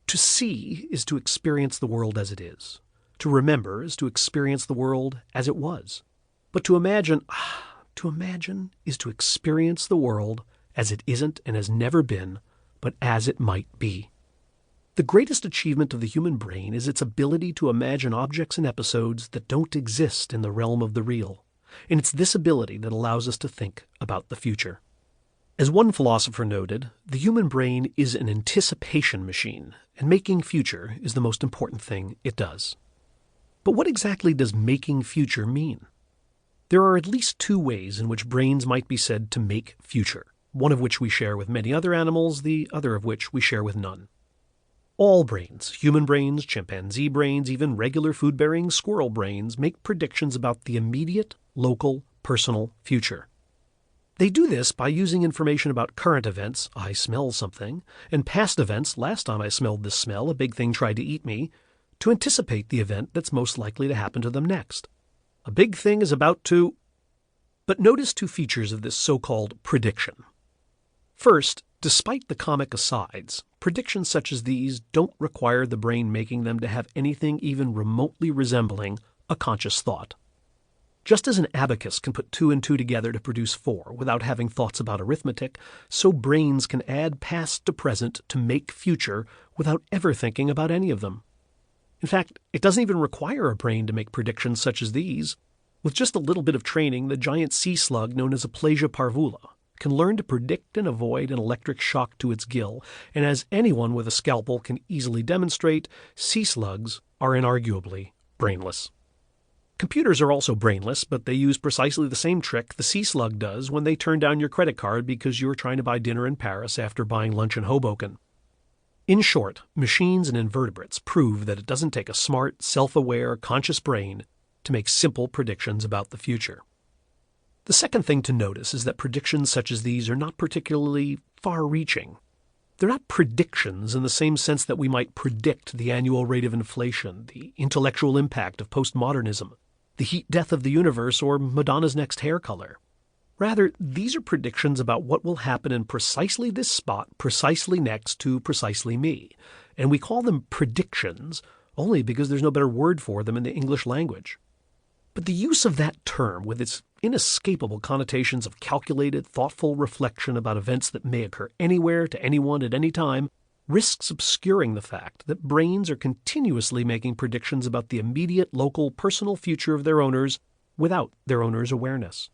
To see is to experience the world as it is. To remember is to experience the world as it was. But to imagine is to experience the world as it isn't and has never been, but as it might be. The greatest achievement of the human brain is its ability to imagine objects and episodes that don't exist in the realm of the real. And it's this ability that allows us to think about the future. As one philosopher noted, the human brain is an anticipation machine, and making future is the most important thing it does. But what exactly does making future mean? There are at least two ways in which brains might be said to make future, one of which we share with many other animals, the other of which we share with none. All brains, human brains, chimpanzee brains, even regular food-bearing squirrel brains, make predictions about the immediate, local, personal future. They do this by using information about current events, I smell something, and past events, last time I smelled this smell, a big thing tried to eat me, to anticipate the event that's most likely to happen to them next. A big thing is about to... But notice two features of this so-called prediction. First, despite the comic asides, predictions such as these don't require the brain making them to have anything even remotely resembling a conscious thought. Just as an abacus can put 2 and 2 together to produce 4 without having thoughts about arithmetic, so brains can add past to present to make future without ever thinking about any of them. In fact, it doesn't even require a brain to make predictions such as these. With just a little bit of training, the giant sea slug known as Aplasia parvula can learn to predict and avoid an electric shock to its gill, and as anyone with a scalpel can easily demonstrate, sea slugs are inarguably brainless. Computers are also brainless, but they use precisely the same trick the sea slug does when they turn down your credit card because you're trying to buy dinner in Paris after buying lunch in Hoboken. In short, machines and invertebrates prove that it doesn't take a smart, self-aware, conscious brain to make simple predictions about the future. The second thing to notice is that predictions such as these are not particularly far-reaching. They're not predictions in the same sense that we might predict the annual rate of inflation, the intellectual impact of postmodernism, the heat death of the universe, or Madonna's next hair color. Rather, these are predictions about what will happen in precisely this spot, precisely next to precisely me. And we call them predictions only because there's no better word for them in the English language. But the use of that term, with its inescapable connotations of calculated, thoughtful reflection about events that may occur anywhere to anyone at any time, risks obscuring the fact that brains are continuously making predictions about the immediate, local, personal future of their owners without their owners' awareness.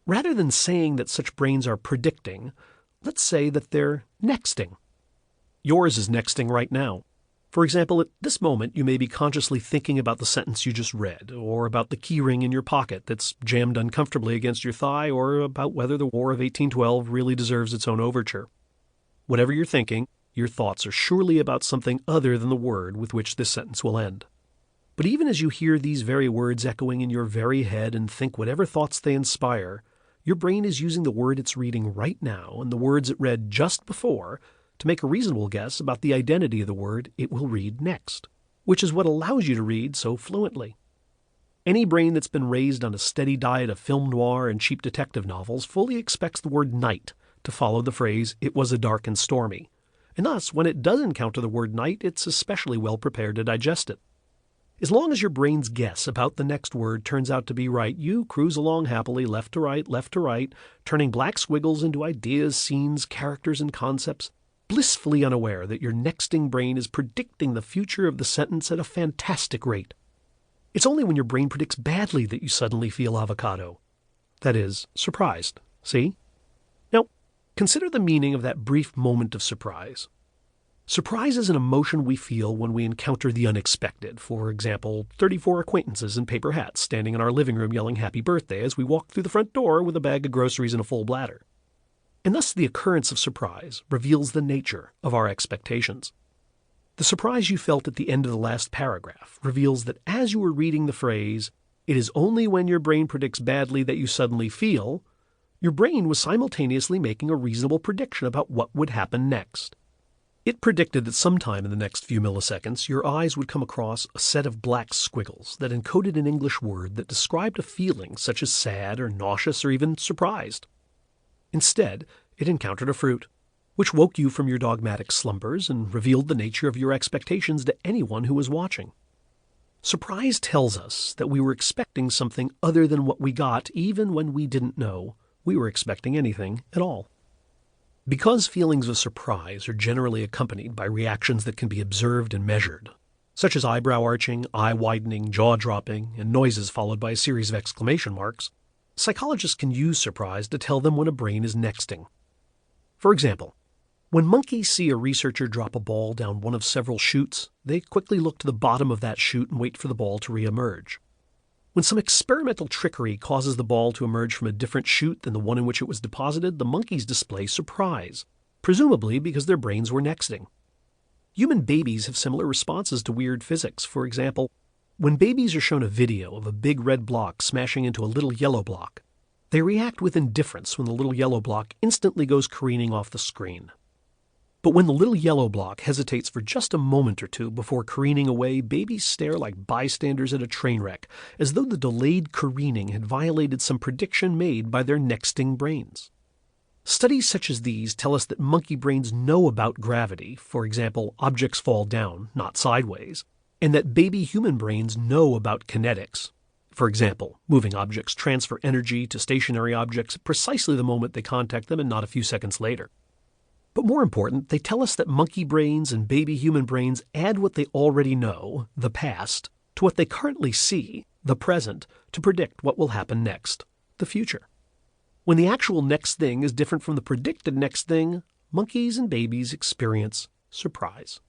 Rather than saying that such brains are predicting, let's say that they're nexting. Yours is nexting right now. For example, at this moment, you may be consciously thinking about the sentence you just read, or about the key ring in your pocket that's jammed uncomfortably against your thigh, or about whether the War of 1812 really deserves its own overture. Whatever you're thinking, your thoughts are surely about something other than the word with which this sentence will end. But even as you hear these very words echoing in your very head and think whatever thoughts they inspire, your brain is using the word it's reading right now and the words it read just before to make a reasonable guess about the identity of the word it will read next, which is what allows you to read so fluently. Any brain that's been raised on a steady diet of film noir and cheap detective novels fully expects the word night to follow the phrase, "it was a dark and stormy." And thus, when it does encounter the word night, it's especially well prepared to digest it. As long as your brain's guess about the next word turns out to be right, you cruise along happily left to right, turning black squiggles into ideas, scenes, characters, and concepts, blissfully unaware that your nexting brain is predicting the future of the sentence at a fantastic rate. It's only when your brain predicts badly that you suddenly feel avocado. That is, surprised. See? Now, consider the meaning of that brief moment of surprise. Surprise is an emotion we feel when we encounter the unexpected. For example, 34 acquaintances in paper hats standing in our living room yelling happy birthday as we walk through the front door with a bag of groceries and a full bladder. And thus the occurrence of surprise reveals the nature of our expectations. The surprise you felt at the end of the last paragraph reveals that as you were reading the phrase, "it is only when your brain predicts badly that you suddenly feel," your brain was simultaneously making a reasonable prediction about what would happen next. It predicted that sometime in the next few milliseconds, your eyes would come across a set of black squiggles that encoded an English word that described a feeling such as sad or nauseous or even surprised. Instead, it encountered a fruit. which woke you from your dogmatic slumbers and revealed the nature of your expectations to anyone who was watching. Surprise tells us that we were expecting something other than what we got, even when we didn't know we were expecting anything at all. Because feelings of surprise are generally accompanied by reactions that can be observed and measured, such as eyebrow arching, eye widening, jaw dropping, and noises followed by a series of exclamation marks, psychologists can use surprise to tell them when a brain is nexting. For example, when monkeys see a researcher drop a ball down one of several chutes, they quickly look to the bottom of that chute and wait for the ball to reemerge. When some experimental trickery causes the ball to emerge from a different chute than the one in which it was deposited, the monkeys display surprise, presumably because their brains were nexting. Human babies have similar responses to weird physics. For example, when babies are shown a video of a big red block smashing into a little yellow block, they react with indifference when the little yellow block instantly goes careening off the screen. But when the little yellow block hesitates for just a moment or two before careening away, babies stare like bystanders at a train wreck, as though the delayed careening had violated some prediction made by their nexting brains. Studies such as these tell us that monkey brains know about gravity, for example, objects fall down, not sideways, and that baby human brains know about kinetics. For example, moving objects transfer energy to stationary objects at precisely the moment they contact them and not a few seconds later. But more important, they tell us that monkey brains and baby human brains add what they already know, the past, to what they currently see, the present, to predict what will happen next, the future. When the actual next thing is different from the predicted next thing, monkeys and babies experience surprise.